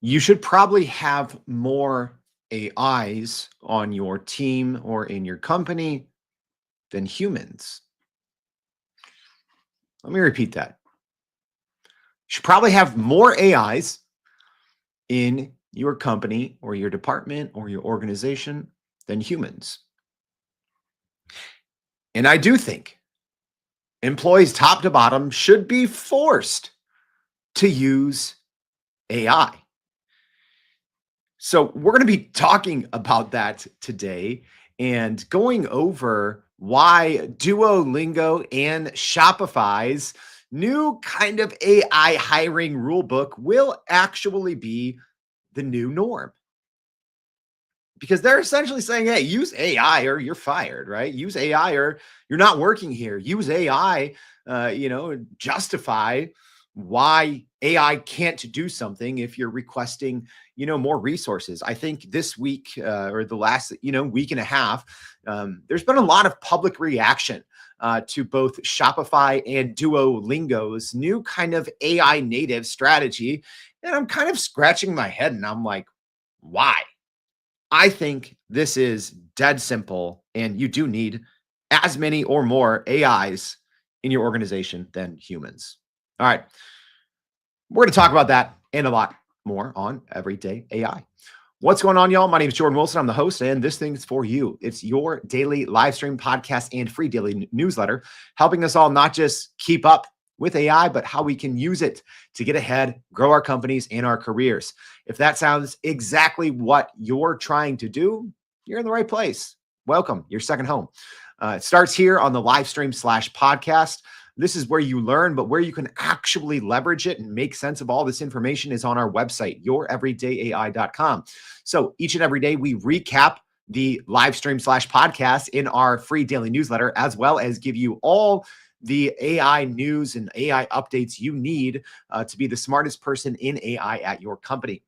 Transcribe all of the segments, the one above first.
You should probably have more AIs on your team or in your company than humans. Let me repeat that. You should probably have more AIs in your company or your department or your organization than humans. And I do think employees top to bottom should be forced to use AI. So we're going to be talking about that today and going over why Duolingo and Shopify's new kind of AI hiring rulebook will actually be the new norm. Because they're essentially saying, hey, use AI or you're fired, right? Use AI or you're not working here. Use AI, justify why AI can't do something if you're requesting, more resources. I think this week or the last, week and a half, there's been a lot of public reaction to both Shopify and Duolingo's new kind of AI native strategy. And I'm kind of scratching my head and I'm like, why? I think this is dead simple, and you do need as many or more AIs in your organization than humans. All right. We're going to talk about that and a lot more on Everyday AI. What's going on, y'all? My name is Jordan Wilson. I'm the host, and this thing's for you. It's your daily live stream podcast and free daily newsletter, helping us all not just keep up with AI, but how we can use it to get ahead, grow our companies and our careers. If that sounds exactly what you're trying to do, you're in the right place. Welcome, your second home. It starts here on the live stream /podcast. This is where you learn, but where you can actually leverage it and make sense of all this information is on our website, youreverydayai.com. So each and every day we recap the live stream /podcast in our free daily newsletter, as well as give you all the AI news and AI updates you need to be the smartest person in AI at your company.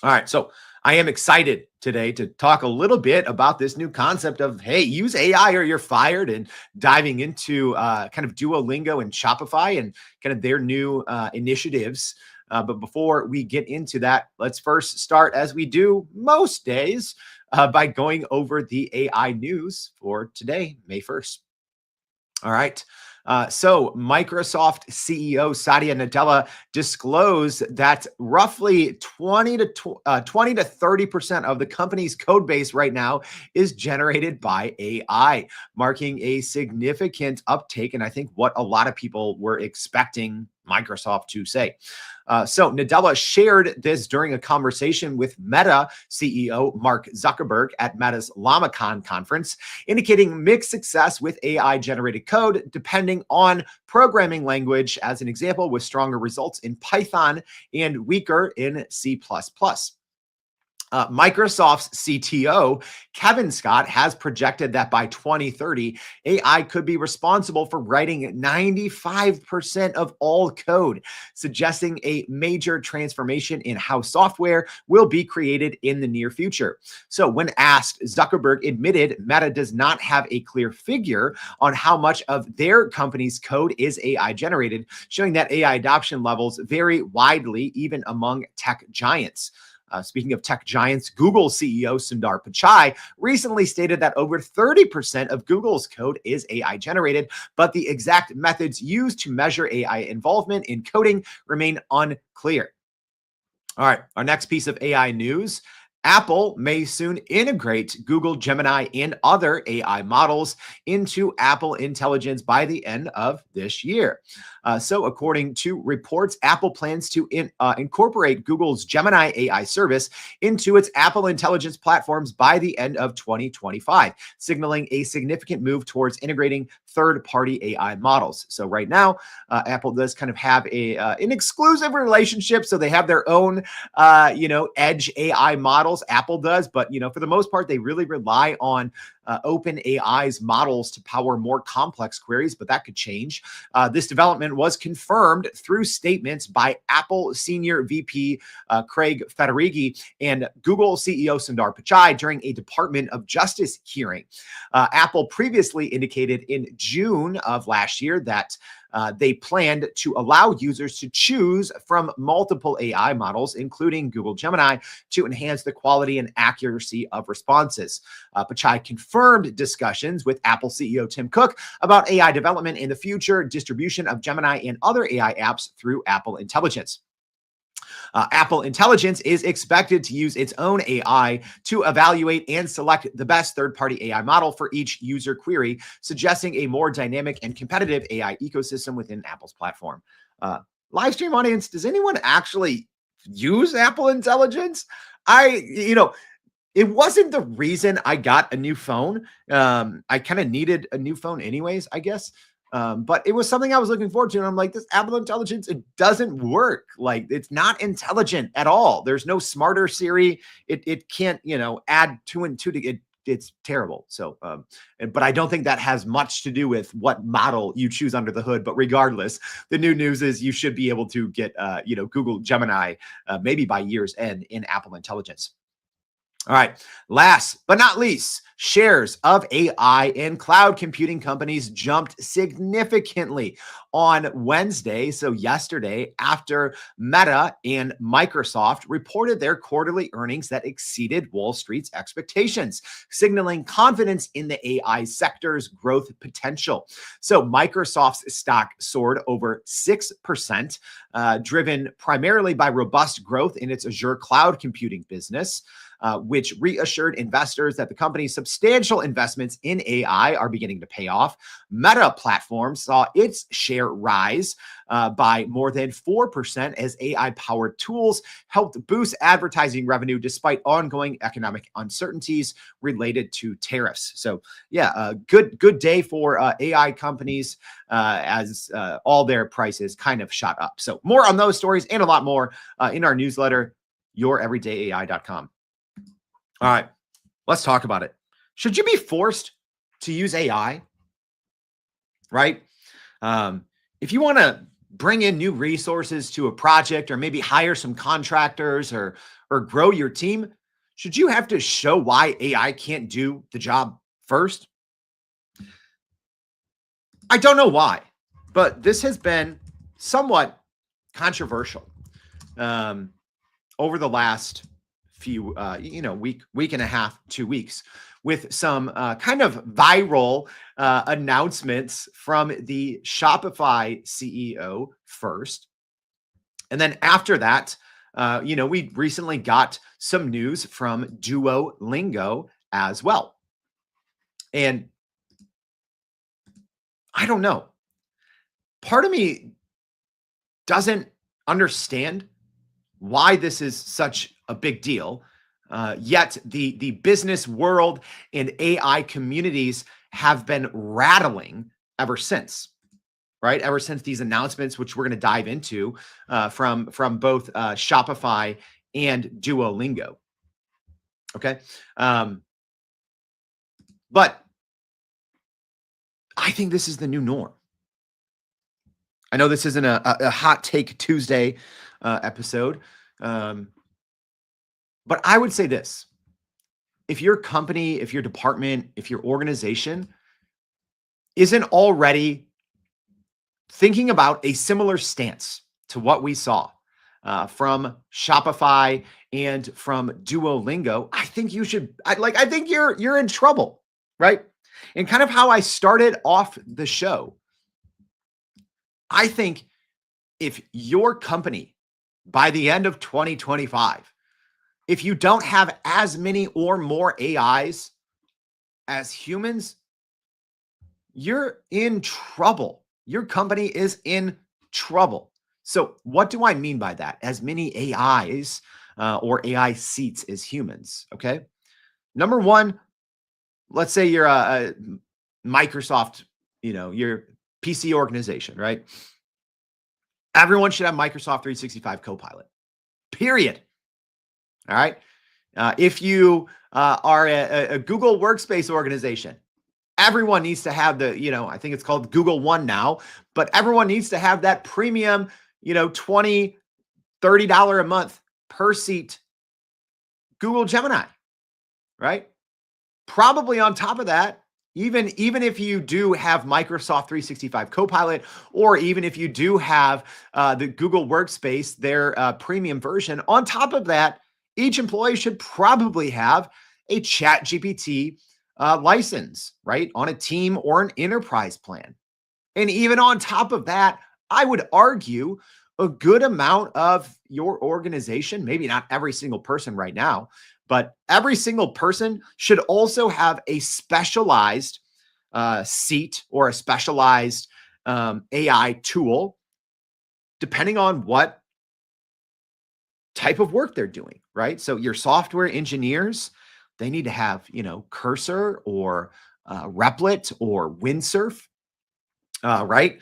All right, so I am excited today to talk a little bit about this new concept of, hey, use AI or you're fired, and diving into kind of Duolingo and Shopify and kind of their new initiatives. But before we get into that, let's first start, as we do most days, by going over the AI news for today, May 1st. All right. So Microsoft CEO Satya Nadella disclosed that roughly 20 to 30% of the company's code base right now is generated by AI, marking a significant uptake. And I think what a lot of people were expecting Microsoft to say. So Nadella shared this during a conversation with Meta CEO Mark Zuckerberg at Meta's LlamaCon conference, indicating mixed success with AI-generated code depending on programming language, as an example, with stronger results in Python and weaker in C++. Microsoft's CTO, Kevin Scott, has projected that by 2030, AI could be responsible for writing 95% of all code, suggesting a major transformation in how software will be created in the near future. So when asked, Zuckerberg admitted Meta does not have a clear figure on how much of their company's code is AI generated, showing that AI adoption levels vary widely even among tech giants. Speaking of tech giants, Google CEO Sundar Pichai recently stated that over 30% of Google's code is AI generated, but the exact methods used to measure AI involvement in coding remain unclear. All right, our next piece of AI news. Apple may soon integrate Google Gemini and other AI models into Apple Intelligence by the end of this year. So according to reports, Apple plans to incorporate Google's Gemini AI service into its Apple Intelligence platforms by the end of 2025, signaling a significant move towards integrating third-party AI models. So right now, Apple does kind of have an exclusive relationship. So they have their own, edge AI models. Apple does, but for the most part, they really rely on OpenAI's models to power more complex queries, but that could change. This development was confirmed through statements by Apple Senior VP Craig Federighi and Google CEO Sundar Pichai during a Department of Justice hearing. Apple previously indicated in June of last year that They planned to allow users to choose from multiple AI models, including Google Gemini, to enhance the quality and accuracy of responses. Pichai confirmed discussions with Apple CEO Tim Cook about AI development in the future distribution of Gemini and other AI apps through Apple Intelligence. Apple Intelligence is expected to use its own AI to evaluate and select the best third-party AI model for each user query, suggesting a more dynamic and competitive AI ecosystem within Apple's platform. Live stream audience, does anyone actually use Apple Intelligence? It wasn't the reason I got a new phone. I kind of needed a new phone anyways, I guess. But it was something I was looking forward to. And I'm like, this Apple Intelligence, it doesn't work. Like, it's not intelligent at all. There's no smarter Siri. It can't, add 2 and 2 to it. It's terrible. So, but I don't think that has much to do with what model you choose under the hood. But regardless, the new news is you should be able to get, Google Gemini, maybe by year's end in Apple Intelligence. All right. Last but not least, shares of AI and cloud computing companies jumped significantly on Wednesday, so yesterday, after Meta and Microsoft reported their quarterly earnings that exceeded Wall Street's expectations, signaling confidence in the AI sector's growth potential. So Microsoft's stock soared over 6%, driven primarily by robust growth in its Azure cloud computing business. Which reassured investors that the company's substantial investments in AI are beginning to pay off. Meta Platforms saw its share rise by more than 4% as AI-powered tools helped boost advertising revenue despite ongoing economic uncertainties related to tariffs. So, yeah, a good day for AI companies as all their prices kind of shot up. So more on those stories and a lot more in our newsletter, youreverydayai.com. All right, let's talk about it. Should you be forced to use AI? Right? If you want to bring in new resources to a project or maybe hire some contractors or grow your team, should you have to show why AI can't do the job first? I don't know why, but this has been somewhat controversial over the last few, week and a half, 2 weeks, with some kind of viral announcements from the Shopify CEO first. And then after that, we recently got some news from Duolingo as well. And I don't know. Part of me doesn't understand why this is such a big deal. Yet the business world and AI communities have been rattling ever since, right? Ever since these announcements, which we're going to dive into from both Shopify and Duolingo. Okay. But I think this is the new norm. I know this isn't a hot take Tuesday episode. But I would say this: if your company, if your department, if your organization isn't already thinking about a similar stance to what we saw from Shopify and from Duolingo, I think you should. I think you're in trouble, right? And kind of how I started off the show. I think if your company, by the end of 2025, if you don't have as many or more AIs as humans, you're in trouble. Your company is in trouble. So what do I mean by that? As many AIs or AI seats as humans, okay? Number one, let's say you're a Microsoft, your PC organization, right? Everyone should have Microsoft 365 Copilot, period. All right. If you are a Google Workspace organization, everyone needs to have I think it's called Google One now, but everyone needs to have that premium, $20, $30 a month per seat Google Gemini, right? Probably on top of that, Even if you do have Microsoft 365 Copilot, or even if you do have the Google Workspace, their premium version, on top of that, each employee should probably have a ChatGPT license, right, on a team or an enterprise plan. And even on top of that, I would argue a good amount of your organization, maybe not every single person right now, but every single person should also have a specialized seat or a specialized AI tool, depending on what type of work they're doing, right? So your software engineers, they need to have, Cursor or Replit or Windsurf, right?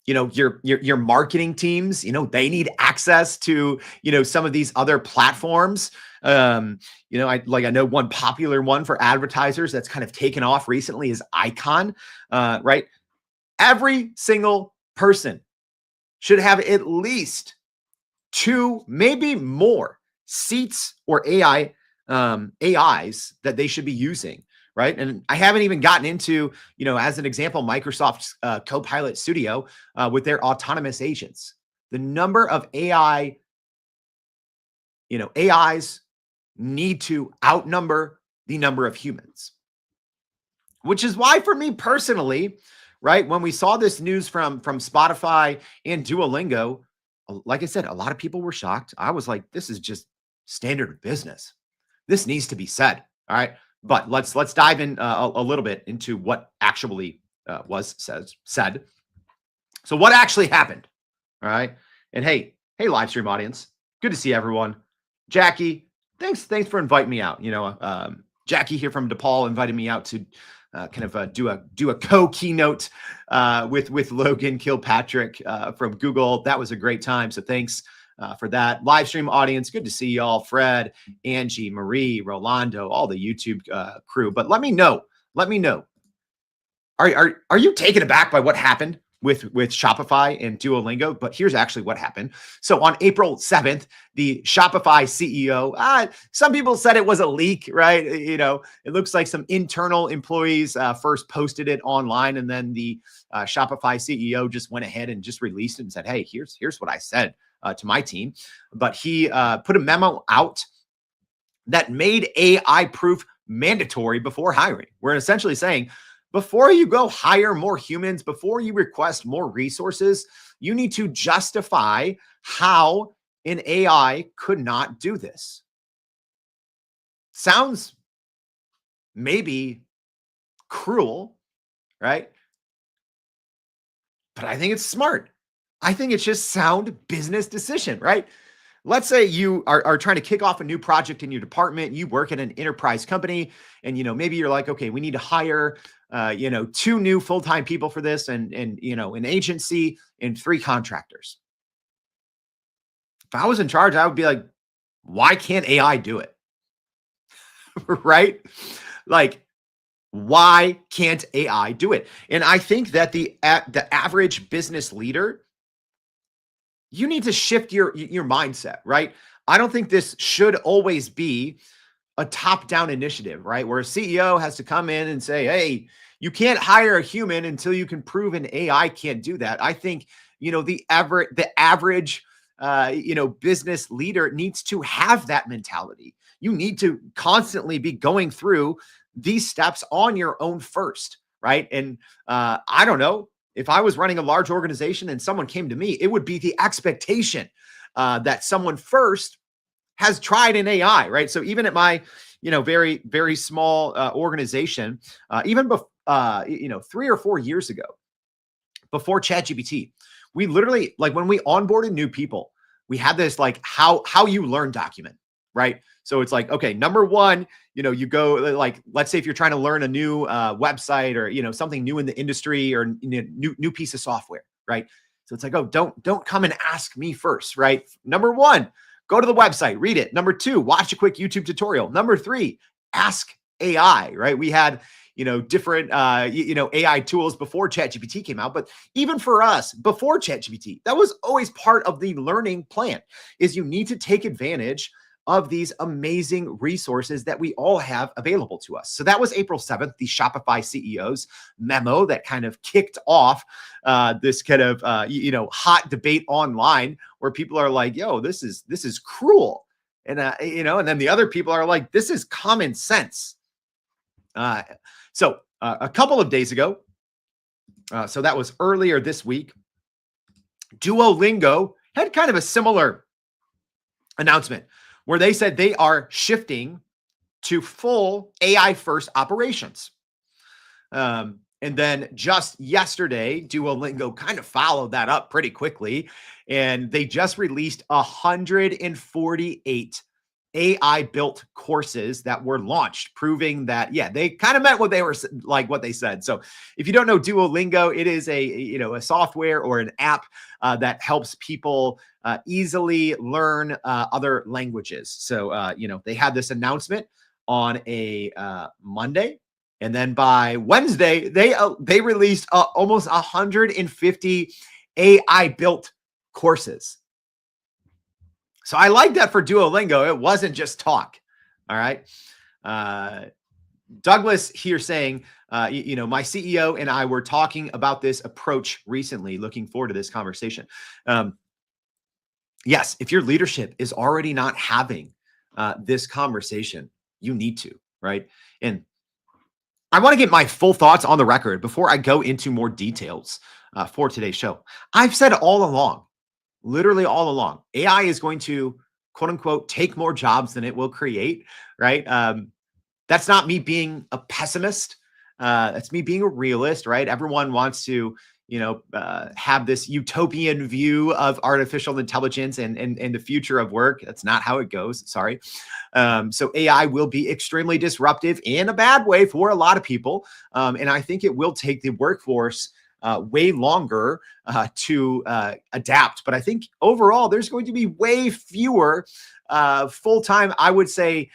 Your marketing teams, they need access to, some of these other platforms. I know one popular one for advertisers that's kind of taken off recently is Icon, right? Every single person should have at least 2, maybe more seats or AIs that they should be using, right? And I haven't even gotten into, as an example, Microsoft's Copilot Studio with their autonomous agents. The number of AIs need to outnumber the number of humans, which is why for me personally, right, when we saw this news from Spotify and Duolingo, like I said, a lot of people were shocked. I was like, this is just standard business. This needs to be said. All right. But let's dive in a little bit into what actually was said. So what actually happened? All right. And hey, live stream audience, good to see everyone. Jackie, thanks for inviting me out. Jackie here from DePaul invited me out to do a co-keynote with Logan Kilpatrick from Google. That was a great time. So thanks for that. Live stream audience, good to see y'all. Fred, Angie, Marie, Rolando, all the YouTube crew. But let me know. Are you taken aback by what happened with Shopify and Duolingo? But here's actually what happened. So on April 7th, the Shopify CEO, some people said it was a leak, right? It looks like some internal employees first posted it online, and then the Shopify CEO just went ahead and just released it and said, hey, here's what I said to my team. But he put a memo out that made AI proof mandatory before hiring. We're essentially saying, before you go hire more humans, before you request more resources, you need to justify how an AI could not do this. Sounds maybe cruel, right? But I think it's smart. I think it's just sound business decision, right? Let's say you are trying to kick off a new project in your department. You work at an enterprise company, and maybe you're like, okay, we need to hire 2 new full-time people for this, and an agency and 3 contractors. If I was in charge, I would be like, why can't AI do it? Right? Like, why can't AI do it? And I think that the average business leader, you need to shift your mindset, right? I don't think this should always be a top-down initiative, right? Where a CEO has to come in and say, hey, you can't hire a human until you can prove an AI can't do that. I think, the average business leader needs to have that mentality. You need to constantly be going through these steps on your own first, right? And I don't know, if I was running a large organization and someone came to me, it would be the expectation that someone first has tried an AI, right? So even at my, very, very small organization, even 3 or 4 years ago, before ChatGPT, we literally, like, when we onboarded new people, we had this like how you learn document, right? So it's like, okay, number 1, you go, like, let's say if you're trying to learn a new website or, something new in the industry or new piece of software, right? So it's like, oh, don't come and ask me first, right? Number 1, go to the website, read it. Number 2, watch a quick YouTube tutorial. Number 3, ask AI, right? We had, different, AI tools before ChatGPT came out, but even for us before ChatGPT, that was always part of the learning plan, is you need to take advantage of these amazing resources that we all have available to us. So that was April 7th, the Shopify CEO's memo that kind of kicked off this kind of hot debate online where people are like, "Yo, this is cruel," and and then the other people are like, "This is common sense." So a couple of days ago, so that was earlier this week, Duolingo had kind of a similar announcement where they said they are shifting to full AI first operations. And then just yesterday, Duolingo kind of followed that up pretty quickly. And they just released 148 AI built courses that were launched, proving that, yeah, they kind of meant what they were like, what they said. So if you don't know Duolingo, it is a software or an app that helps people easily learn other languages. So, they had this announcement on a Monday. And then by Wednesday, they released almost 150 AI built courses. So I like that for Duolingo. It wasn't just talk. All right. Douglas here saying, my CEO and I were talking about this approach recently. Looking forward to this conversation. Yes, if your leadership is already not having this conversation, you need to, right? And I want to get my full thoughts on the record before I go into more details for today's show. I've said all along, literally all along, AI is going to, quote unquote, take more jobs than it will create, right? That's not me being a pessimist. That's me being a realist, right? Everyone wants to, have this utopian view of artificial intelligence and the future of work. That's not how it goes. Sorry. So AI will be extremely disruptive in a bad way for a lot of people. And I think it will take the workforce way longer to adapt. But I think overall, there's going to be way fewer full-time, I would say,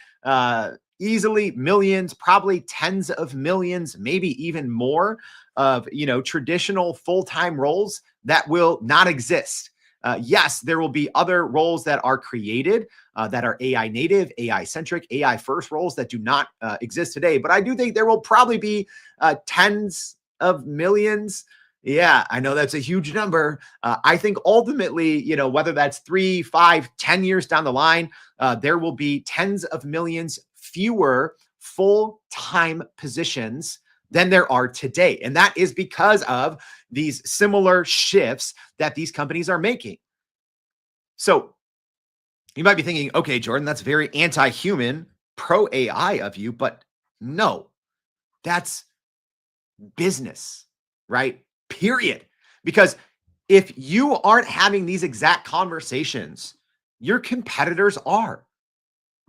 easily millions, probably tens of millions, maybe even more of, traditional full-time roles that will not exist. Yes, there will be other roles that are created that are AI native, AI centric, AI first roles that do not exist today. But I do think there will probably be tens of millions. Yeah, I know that's a huge number. I think ultimately, whether that's 3, 5, 10 years down the line, there will be tens of millions fewer full-time positions than there are today. And that is because of these similar shifts that these companies are making. So you might be thinking, okay, Jordan, that's very anti-human, pro-AI of you, but no, that's business, right? Period. Because if you aren't having these exact conversations, your competitors are,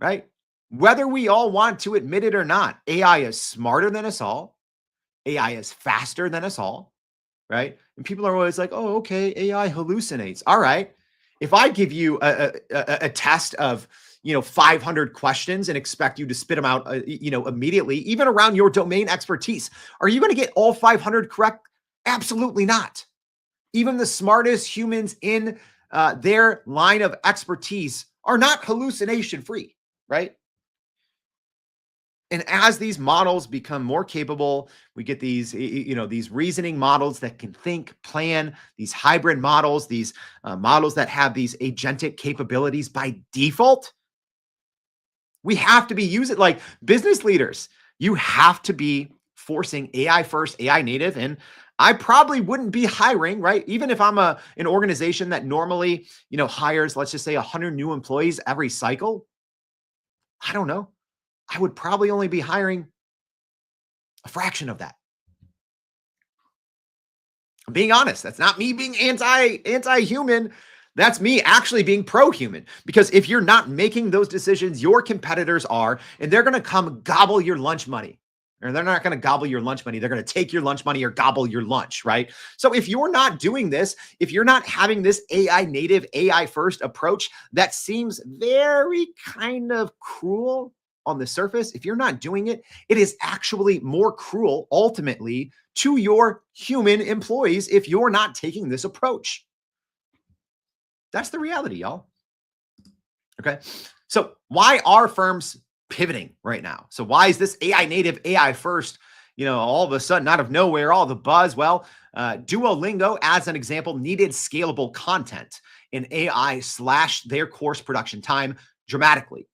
right? Whether we all want to admit it or not, AI is smarter than us all. AI is faster than us all, right? And people are always like, oh, okay, AI hallucinates. All right. If I give you a test of, 500 questions and expect you to spit them out, immediately, even around your domain expertise, are you going to get all 500 correct? Absolutely not. Even the smartest humans in their line of expertise are not hallucination free, right? And as these models become more capable, we get these, these reasoning models that can think, plan, these hybrid models, these models that have these agentic capabilities by default. We have to be using, like, business leaders. You have to be forcing AI first, AI native. And I probably wouldn't be hiring, right? Even if I'm an organization that normally, hires, let's just say 100 new employees every cycle. I don't know. I would probably only be hiring a fraction of that. I'm being honest. That's not me being anti-human. That's me actually being pro-human. Because if you're not making those decisions, your competitors are, and they're going to come gobble your lunch money. Or they're not going to gobble your lunch money. They're going to take your lunch money or gobble your lunch, right? So if you're not doing this, if you're not having this AI native, AI first approach that seems very kind of cruel on the surface, if you're not doing it, it is actually more cruel ultimately to your human employees if you're not taking this approach. That's the reality, y'all. Okay. So why are firms pivoting right now? So why is this AI native, AI first, all of a sudden out of nowhere, all the buzz? Well, Duolingo, as an example, needed scalable content, and AI slashed their course production time dramatically.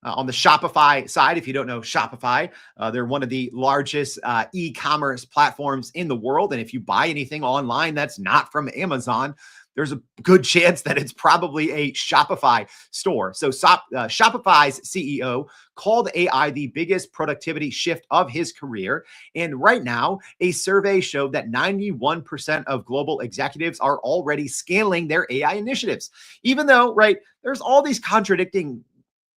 On the Shopify side, if you don't know Shopify, they're one of the largest e-commerce platforms in the world. And if you buy anything online that's not from Amazon, there's a good chance that it's probably a Shopify store. So Shopify's CEO called AI the biggest productivity shift of his career. And right now, a survey showed that 91% of global executives are already scaling their AI initiatives, even though, right, there's all these contradicting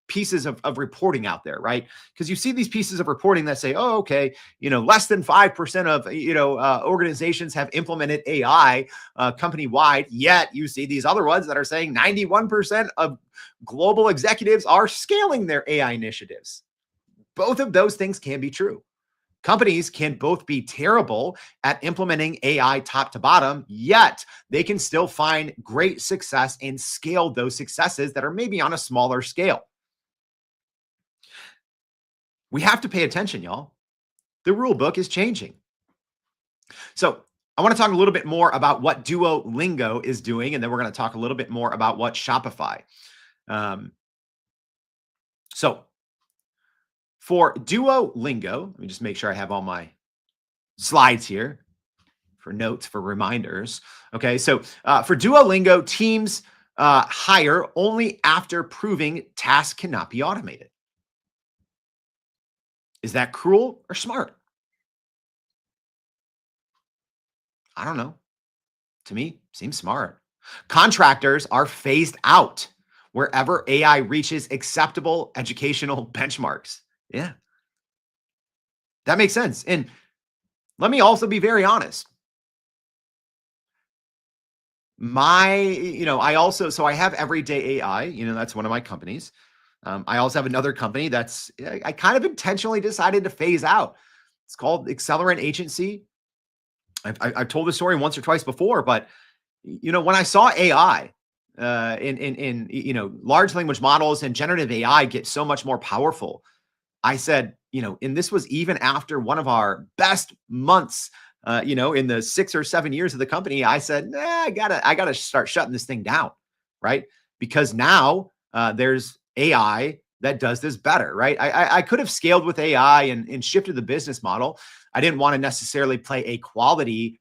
pieces of reporting out there, right? Because you see these pieces of reporting that say, oh, okay, less than 5% of, organizations have implemented AI company-wide, yet you see these other ones that are saying 91% of global executives are scaling their AI initiatives. Both of those things can be true. Companies can both be terrible at implementing AI top to bottom, yet they can still find great success and scale those successes that are maybe on a smaller scale. We have to pay attention, y'all. The rule book is changing. So I want to talk a little bit more about what Duolingo is doing, and then we're going to talk a little bit more about what Shopify. So for Duolingo, let me just make sure I have all my slides here for notes, for reminders. Okay, so for Duolingo, teams hire only after proving tasks cannot be automated. Is that cruel or smart? I don't know. To me, seems smart. Contractors are phased out wherever AI reaches acceptable educational benchmarks. Yeah, that makes sense. And let me also be very honest. I have Everyday AI, that's one of my companies. I also have another company I kind of intentionally decided to phase out. It's called Accelerant Agency. I've told this story once or twice before, but when I saw AI in large language models and generative AI get so much more powerful, I said, and this was even after one of our best months, in the 6 or 7 years of the company, I said, I gotta start shutting this thing down, right? Because now there's AI that does this better, right? I could have scaled with AI and shifted the business model. I didn't want to necessarily play a quantity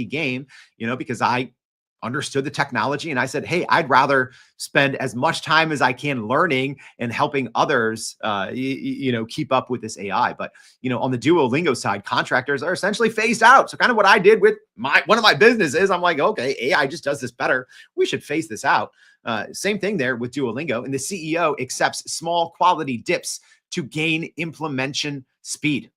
game, because I understood the technology and I said, hey, I'd rather spend as much time as I can learning and helping others, keep up with this AI. But, on the Duolingo side, contractors are essentially phased out. So kind of what I did with one of my businesses, I'm like, okay, AI just does this better. We should phase this out. Same thing there with Duolingo, and the CEO accepts small quality dips to gain implementation speed.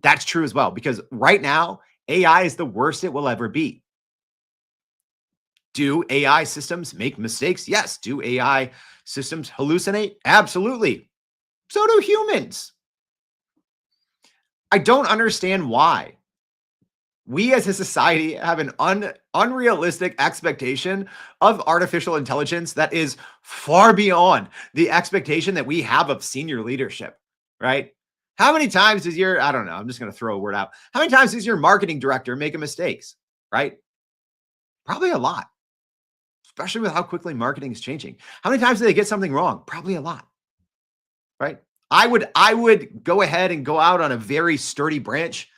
That's true as well, because right now, AI is the worst it will ever be. Do AI systems make mistakes? Yes. Do AI systems hallucinate? Absolutely. So do humans. I don't understand why we as a society have an unrealistic expectation of artificial intelligence that is far beyond the expectation that we have of senior leadership, right? How many times does I don't know, I'm just going to throw a word out. How many times does your marketing director make mistakes, right? Probably a lot, especially with how quickly marketing is changing. How many times do they get something wrong? Probably a lot, right? I would go ahead and go out on a very sturdy branch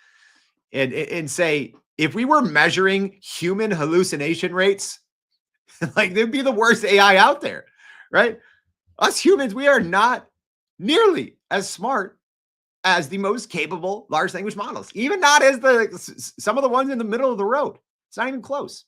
and say, if we were measuring human hallucination rates, like they'd be the worst AI out there, right? Us humans, we are not nearly as smart as the most capable large language models, even not as some of the ones in the middle of the road. It's not even close.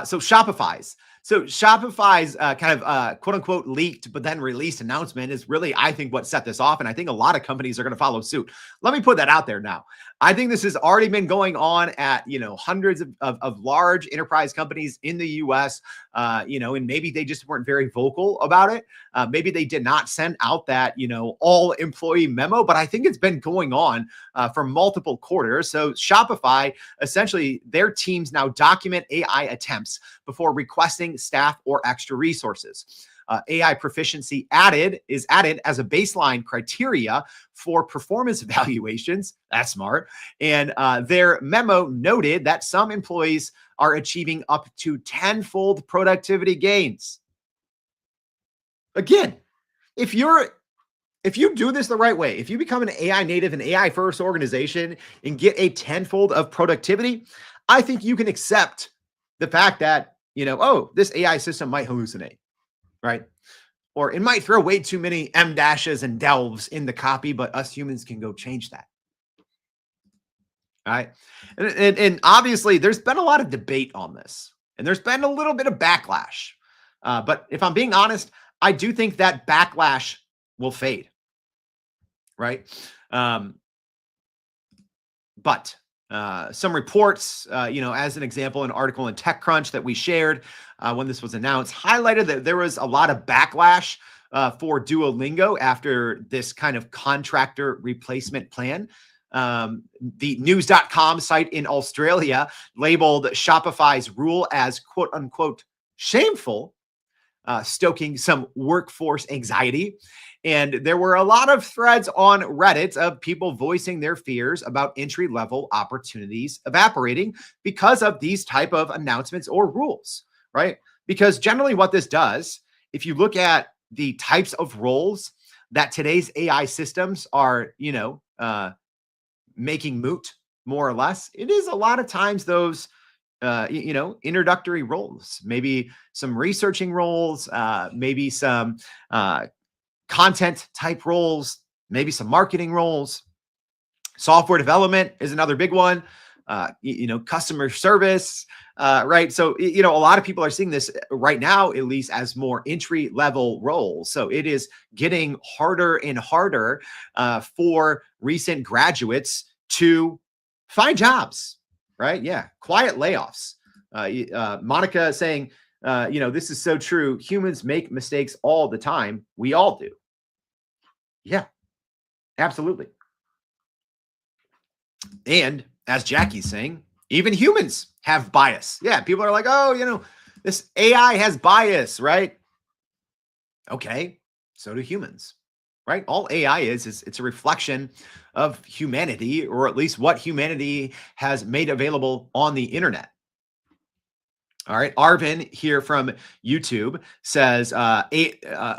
So Shopify's kind of quote unquote leaked, but then released announcement is really, I think, what set this off. And I think a lot of companies are going to follow suit. Let me put that out there now. I think this has already been going on at, hundreds of large enterprise companies in the US, and maybe they just weren't very vocal about it. Maybe they did not send out that, all employee memo, but I think it's been going on for multiple quarters. So Shopify, essentially their teams now document AI attempts before requesting staff or extra resources. AI proficiency is added as a baseline criteria for performance evaluations. That's smart. And their memo noted that some employees are achieving up to tenfold productivity gains. Again, if you do this the right way, if you become an AI native, an AI first organization and get a tenfold of productivity, I think you can accept the fact that, this AI system might hallucinate, right? Or it might throw way too many M dashes and delves in the copy, but us humans can go change that. All right. And obviously, there's been a lot of debate on this, and there's been a little bit of backlash. But if I'm being honest, I do think that backlash will fade. Right. But some reports, as an example, an article in TechCrunch that we shared when this was announced, highlighted that there was a lot of backlash for Duolingo after this kind of contractor replacement plan. The news.com site in Australia labeled Shopify's rule as quote unquote shameful, stoking some workforce anxiety. And there were a lot of threads on Reddit of people voicing their fears about entry-level opportunities evaporating because of these type of announcements or rules, right? Because generally what this does, if you look at the types of roles that today's AI systems are, making moot, more or less, it is a lot of times those introductory roles, maybe some researching roles, maybe some content type roles, maybe some marketing roles. Software development is another big one. Customer service, right? So, a lot of people are seeing this right now, at least as more entry level roles. So it is getting harder and harder for recent graduates to find jobs, right? Yeah. Quiet layoffs. Monica saying, this is so true. Humans make mistakes all the time. We all do. Yeah, absolutely. And as Jackie's saying, even humans have bias. Yeah, people are like, oh, this AI has bias, right? Okay, so do humans, right? All AI is it's a reflection of humanity, or at least what humanity has made available on the internet. All right. Arvin here from YouTube says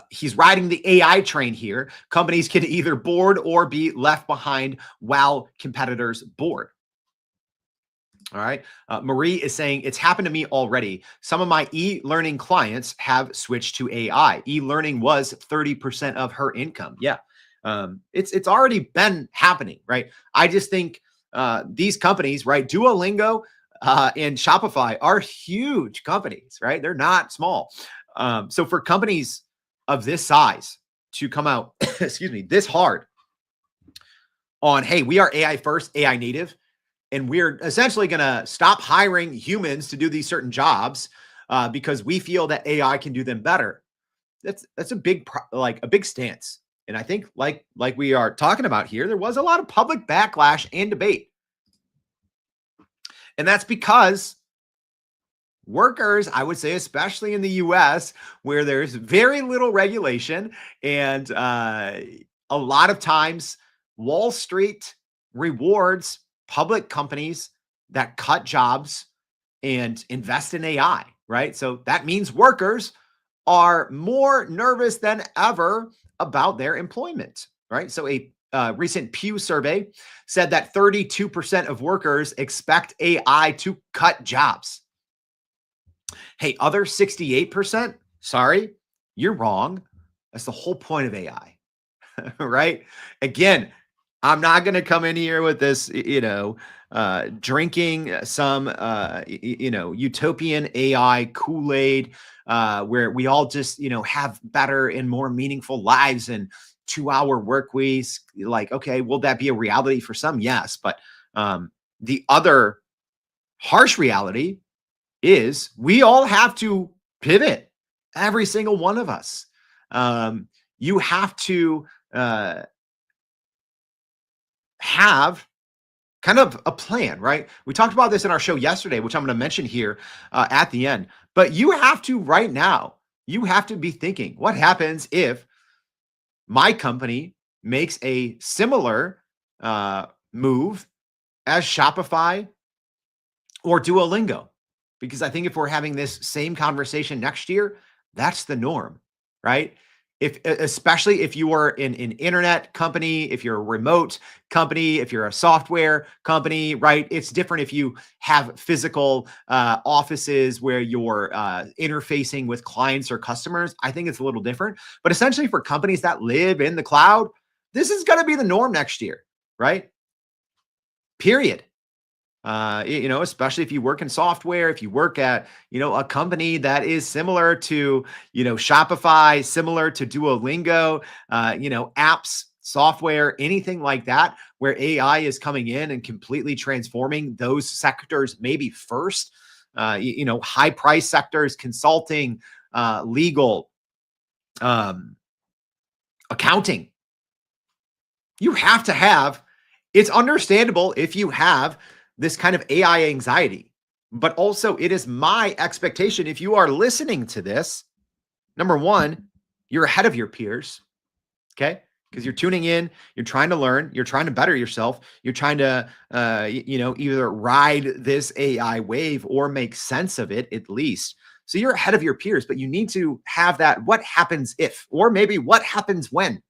he's riding the AI train here. Companies can either board or be left behind while competitors board. All right. Marie is saying it's happened to me already. Some of my e-learning clients have switched to AI. E-learning was 30% of her income. Yeah. It's already been happening, right? I just think these companies, right? Duolingo and Shopify are huge companies, right? They're not small. So for companies of this size to come out, excuse me, this hard on, hey, we are AI first, AI native, and we're essentially going to stop hiring humans to do these certain jobs because we feel that AI can do them better. That's a big stance. And I think like we are talking about here, there was a lot of public backlash and debate. And that's because workers, I would say, especially in the US, where there's very little regulation and a lot of times Wall Street rewards public companies that cut jobs and invest in AI, right? So that means workers are more nervous than ever about their employment, right? So a recent Pew survey said that 32% of workers expect AI to cut jobs. Hey, other 68%, sorry, you're wrong. That's the whole point of AI, right? Again, I'm not going to come in here with this, drinking some, utopian AI Kool-Aid, where we all just, have better and more meaningful lives and 2-hour work weeks. Like, okay, will that be a reality for some? Yes. But The other harsh reality is we all have to pivot, every single one of us. You have to have kind of a plan, right? We talked about this in our show yesterday, which I'm going to mention here at the end. But you have to right now, you have to be thinking, what happens if my company makes a similar move as Shopify or Duolingo? Because I think if we're having this same conversation next year, that's the norm, right? Especially if you are in an internet company, if you're a remote company, if you're a software company, right? It's different if you have physical offices where you're interfacing with clients or customers. I think it's a little different, but essentially for companies that live in the cloud, this is going to be the norm next year, right? Period. Especially if you work in software, if you work at, a company that is similar to, Shopify, similar to Duolingo, apps, software, anything like that, where AI is coming in and completely transforming those sectors, maybe first, high price sectors, consulting, legal, accounting. You have to have, it's understandable if you have this kind of AI anxiety, but also it is my expectation if you are listening to this, number one, you're ahead of your peers, okay? Because you're tuning in, you're trying to learn, you're trying to better yourself, you're trying to, either ride this AI wave or make sense of it at least. So you're ahead of your peers, but you need to have that, what happens if, or maybe what happens when?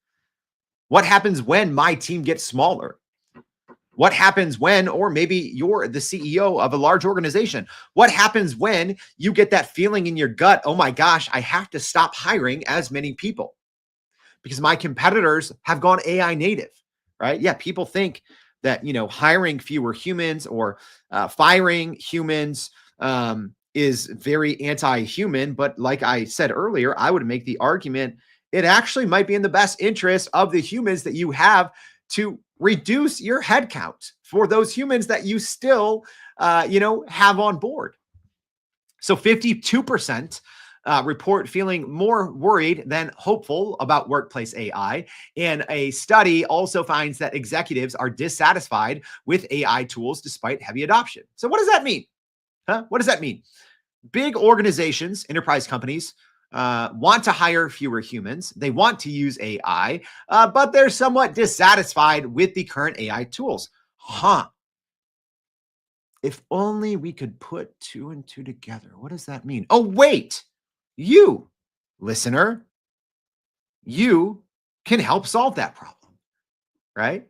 What happens when my team gets smaller? What happens when, or maybe you're the CEO of a large organization? What happens when you get that feeling in your gut, oh my gosh, I have to stop hiring as many people because my competitors have gone AI native, right? Yeah, people think that, hiring fewer humans or firing humans is very anti-human. But like I said earlier, I would make the argument it actually might be in the best interest of the humans that you have to reduce your headcount for those humans that you still, have on board. So 52% report feeling more worried than hopeful about workplace AI. And a study also finds that executives are dissatisfied with AI tools despite heavy adoption. So what does that mean? What does that mean? Big organizations, enterprise companies, want to hire fewer humans. They want to use AI, but they're somewhat dissatisfied with the current AI tools. If only we could put two and two together. What does that mean? Oh, wait, you, listener, you can help solve that problem, right?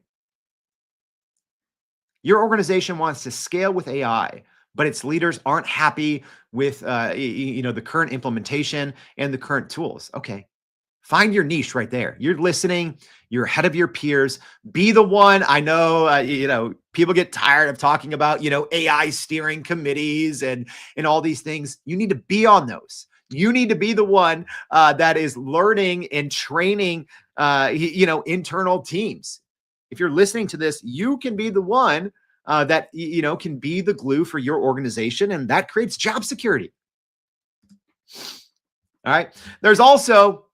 Your organization wants to scale with AI, but its leaders aren't happy with the current implementation and the current tools. Okay, find your niche right there. You're listening. You're ahead of your peers. Be the one. I know, people get tired of talking about, AI steering committees and all these things. You need to be on those. You need to be the one that is learning and training, internal teams. If you're listening to this, you can be the one that, can be the glue for your organization, and that creates job security. All right. There's also,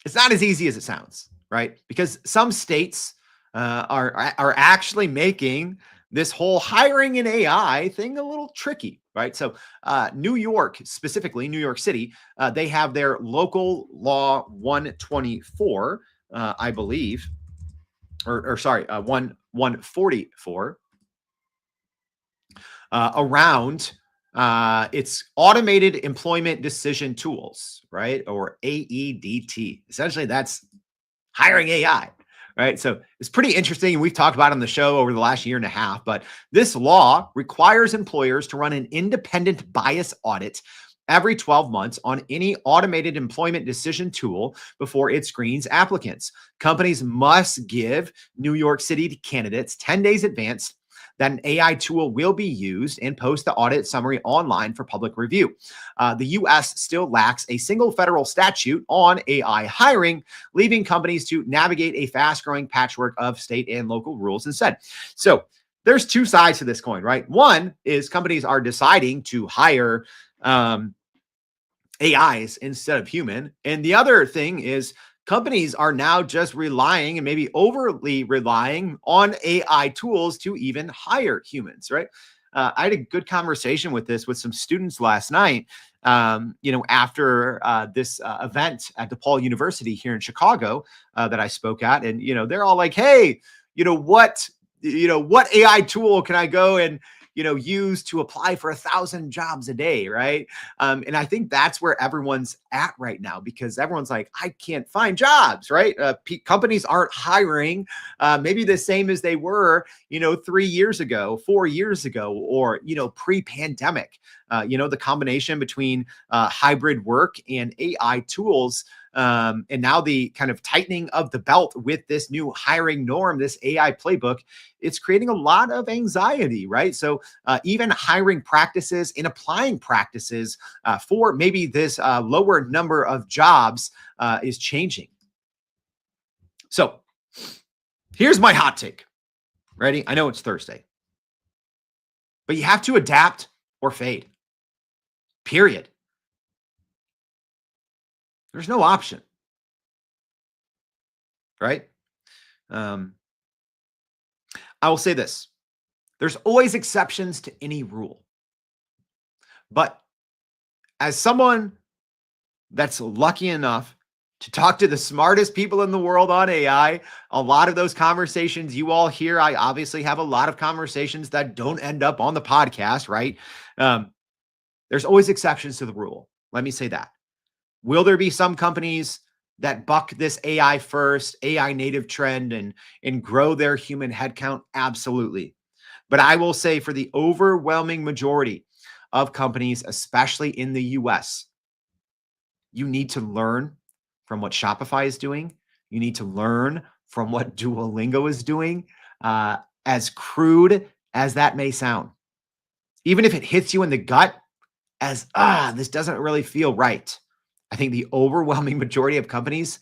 it's not as easy as it sounds, right? Because some states are actually making this whole hiring in AI thing a little tricky, right? So New York, specifically New York City, they have their local law 124, I believe, or sorry, 144 around it's automated employment decision tools, right? Or AEDT. Essentially, that's hiring AI, right? So it's pretty interesting. And we've talked about it on the show over the last year and a half, but this law requires employers to run an independent bias audit every 12 months on any automated employment decision tool before it screens applicants. Companies must give New York City candidates 10 days advance that an AI tool will be used and post the audit summary online for public review. The U.S. still lacks a single federal statute on AI hiring, leaving companies to navigate a fast-growing patchwork of state and local rules instead. So there's two sides to this coin, right? One is companies are deciding to hire AIs instead of human. And the other thing is companies are now just relying and maybe overly relying on AI tools to even hire humans, right? I had a good conversation with some students last night, after this event at DePaul University here in Chicago that I spoke at. And, they're all like, hey, what AI tool can I go and, use to apply for 1,000 jobs a day, right? And I think that's where everyone's at right now, because everyone's like, I can't find jobs, right? Companies aren't hiring maybe the same as they were, 3 years ago, 4 years ago, or, pre-pandemic. The combination between hybrid work and AI tools, and now the kind of tightening of the belt with this new hiring norm, this AI playbook, it's creating a lot of anxiety, right? So even hiring practices and applying practices for maybe this lower number of jobs is changing. So here's my hot take. Ready? I know it's Thursday, but you have to adapt or fade. Period. There's no option, right? I will say this. There's always exceptions to any rule. But as someone that's lucky enough to talk to the smartest people in the world on AI, a lot of those conversations you all hear, I obviously have a lot of conversations that don't end up on the podcast, right? There's always exceptions to the rule. Let me say that. Will there be some companies that buck this AI first, AI native trend and grow their human headcount? Absolutely. But I will say for the overwhelming majority of companies, especially in the US, you need to learn from what Shopify is doing. You need to learn from what Duolingo is doing, as crude as that may sound. Even if it hits you in the gut as, this doesn't really feel right. I think the overwhelming majority of companies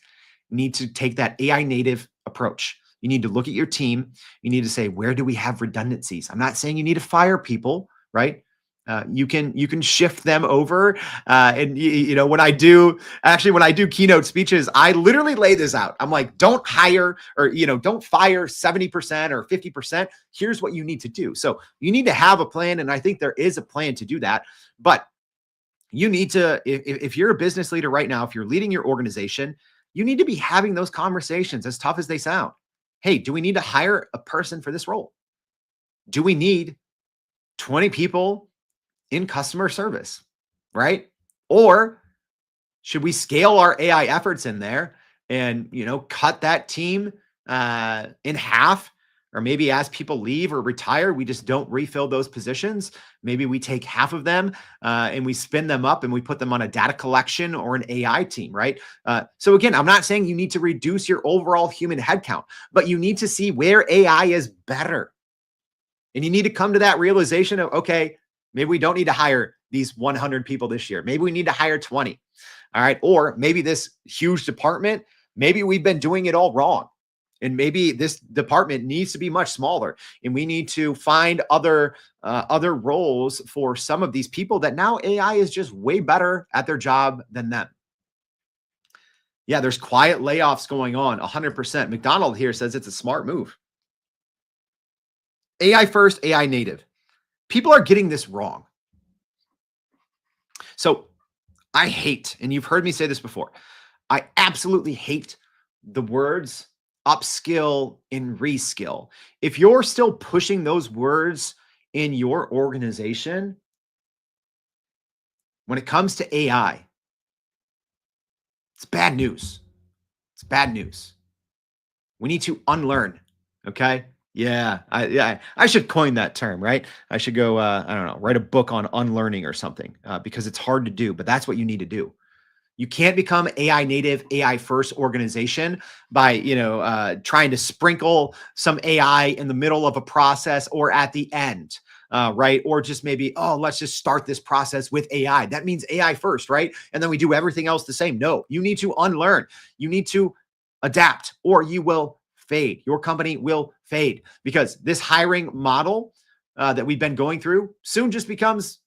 need to take that AI native approach. You need to look at your team. You need to say, where do we have redundancies? I'm not saying you need to fire people, right? You can shift them over. And when I do keynote speeches, I literally lay this out. I'm like, don't hire or, don't fire 70% or 50%. Here's what you need to do. So you need to have a plan. And I think there is a plan to do that. But you need to, if you're a business leader right now, if you're leading your organization, you need to be having those conversations, as tough as they sound. Hey, do we need to hire a person for this role? Do we need 20 people in customer service, right? Or should we scale our AI efforts in there and, cut that team in half? Or maybe as people leave or retire, we just don't refill those positions. Maybe we take half of them and we spin them up and we put them on a data collection or an AI team, right? So again, I'm not saying you need to reduce your overall human headcount, but you need to see where AI is better. And you need to come to that realization of, okay, maybe we don't need to hire these 100 people this year. Maybe we need to hire 20. All right. Or maybe this huge department, maybe we've been doing it all wrong. And maybe this department needs to be much smaller, and we need to find other roles for some of these people that now AI is just way better at their job than them. Yeah, there's quiet layoffs going on, 100%. McDonald here says it's a smart move. AI first, AI native. People are getting this wrong. So I hate, and you've heard me say this before, I absolutely hate the words upskill and reskill. If you're still pushing those words in your organization, when it comes to AI, it's bad news. It's bad news. We need to unlearn. Okay. Yeah. I should coin that term, right? I should go, I don't know, write a book on unlearning or something because it's hard to do, but that's what you need to do. You can't become AI native, AI first organization by, trying to sprinkle some AI in the middle of a process or at the end, right? Or just maybe, let's just start this process with AI. That means AI first, right? And then we do everything else the same. No, you need to unlearn. You need to adapt or you will fade. Your company will fade because this hiring model that we've been going through soon just becomes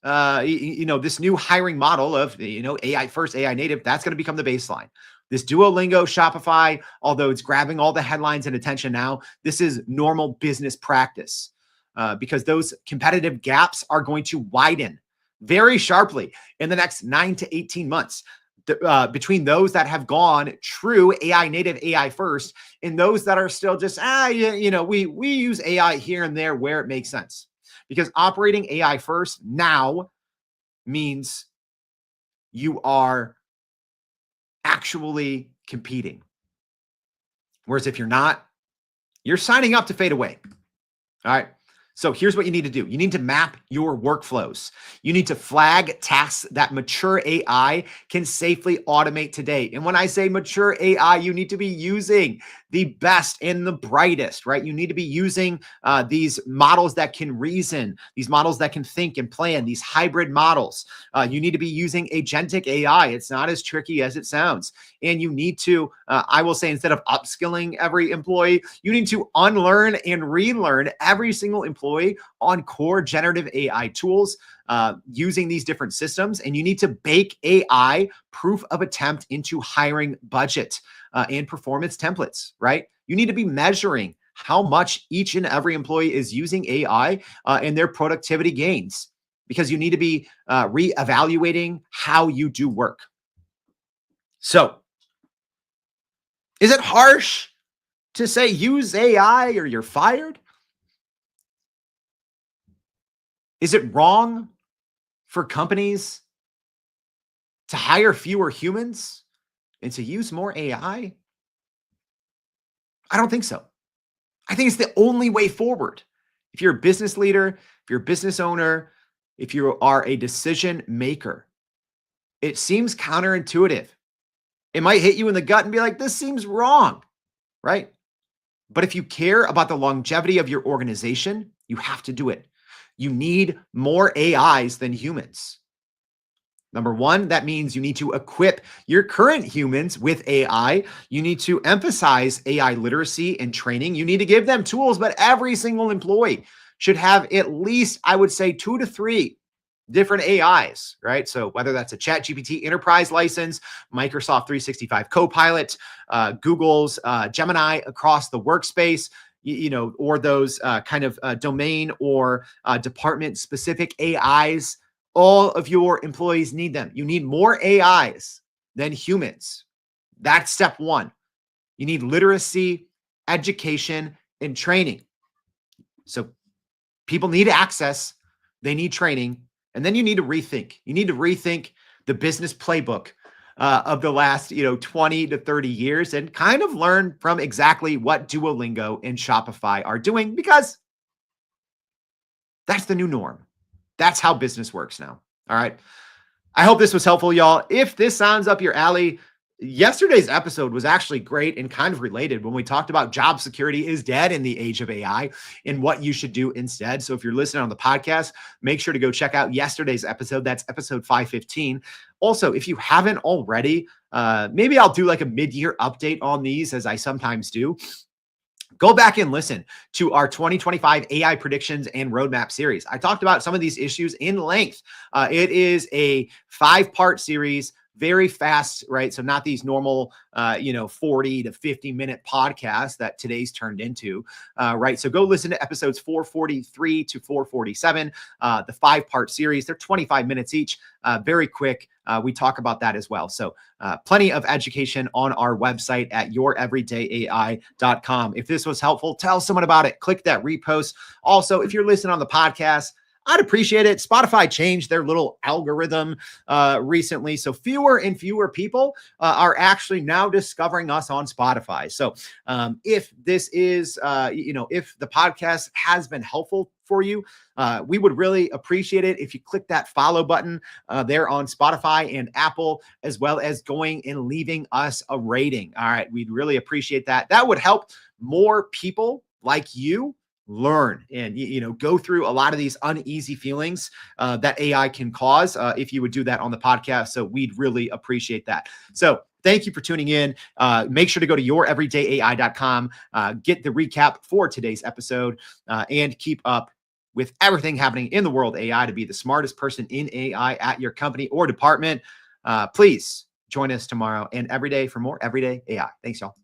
this new hiring model of, AI first, AI native, that's going to become the baseline. This Duolingo, Shopify, although it's grabbing all the headlines and attention now, this is normal business practice because those competitive gaps are going to widen very sharply in the next 9 to 18 months between those that have gone true AI native, AI first, and those that are still just, we use AI here and there where it makes sense. Because operating AI first now means you are actually competing. Whereas if you're not, you're signing up to fade away. All right. So here's what you need to do. You need to map your workflows. You need to flag tasks that mature AI can safely automate today. And when I say mature AI, you need to be using the best and the brightest, right? You need to be using these models that can reason, these models that can think and plan, these hybrid models. You need to be using agentic AI. It's not as tricky as it sounds. And you need to, I will say, instead of upskilling every employee, you need to unlearn and relearn every single employee on core generative AI tools using these different systems. And you need to bake AI proof of attempt into hiring budget and performance templates, right? You need to be measuring how much each and every employee is using AI and their productivity gains, because you need to be reevaluating how you do work. So, is it harsh to say use AI or you're fired? Is it wrong for companies to hire fewer humans and to use more AI? I don't think so. I think it's the only way forward. If you're a business leader, if you're a business owner, if you are a decision maker, it seems counterintuitive. It might hit you in the gut and be like, this seems wrong, right? But if you care about the longevity of your organization, you have to do it. You need more AIs than humans. Number one, that means you need to equip your current humans with AI. You need to emphasize AI literacy and training. You need to give them tools, but every single employee should have at least, I would say, 2 to 3 different AIs, right? So whether that's a ChatGPT enterprise license, Microsoft 365 Copilot, Google's Gemini across the workspace, or those kind of domain or department specific AIs. All of your employees need them. You need more AIs than humans. That's step one. You need literacy, education, and training. So people need access. They need training. And then you need to rethink. You need to rethink the business playbook of the last 20 to 30 years and kind of learn from exactly what Duolingo and Shopify are doing, because that's the new norm. That's how business works now. All right. I hope this was helpful, y'all. If this sounds up your alley, yesterday's episode was actually great and kind of related when we talked about job security is dead in the age of AI and what you should do instead. So if you're listening on the podcast, make sure to go check out yesterday's episode. That's episode 515. Also, if you haven't already, maybe I'll do like a mid-year update on these, as I sometimes do. Go back and listen to our 2025 AI predictions and roadmap series. I talked about some of these issues in length. It is a 5-part series, very fast, right? So not these normal, 40 to 50 minute podcasts that today's turned into, right? So go listen to episodes 443 to 447, the 5-part series. They're 25 minutes each, very quick. We talk about that as well. So plenty of education on our website at youreverydayai.com. If this was helpful, tell someone about it. Click that repost. Also, if you're listening on the podcast, I'd appreciate it. Spotify changed their little algorithm recently. So fewer and fewer people are actually now discovering us on Spotify. So if this is, if the podcast has been helpful for you, we would really appreciate it if you click that follow button there on Spotify and Apple, as well as going and leaving us a rating. All right. We'd really appreciate that. That would help more people like you learn and, go through a lot of these uneasy feelings that AI can cause if you would do that on the podcast. So we'd really appreciate that. So Thank you for tuning in. Make sure to go to youreverydayai.com, get the recap for today's episode, and keep up with everything happening in the world of AI to be the smartest person in AI at your company or department. Please join us tomorrow and every day for more Everyday AI. Thanks, y'all.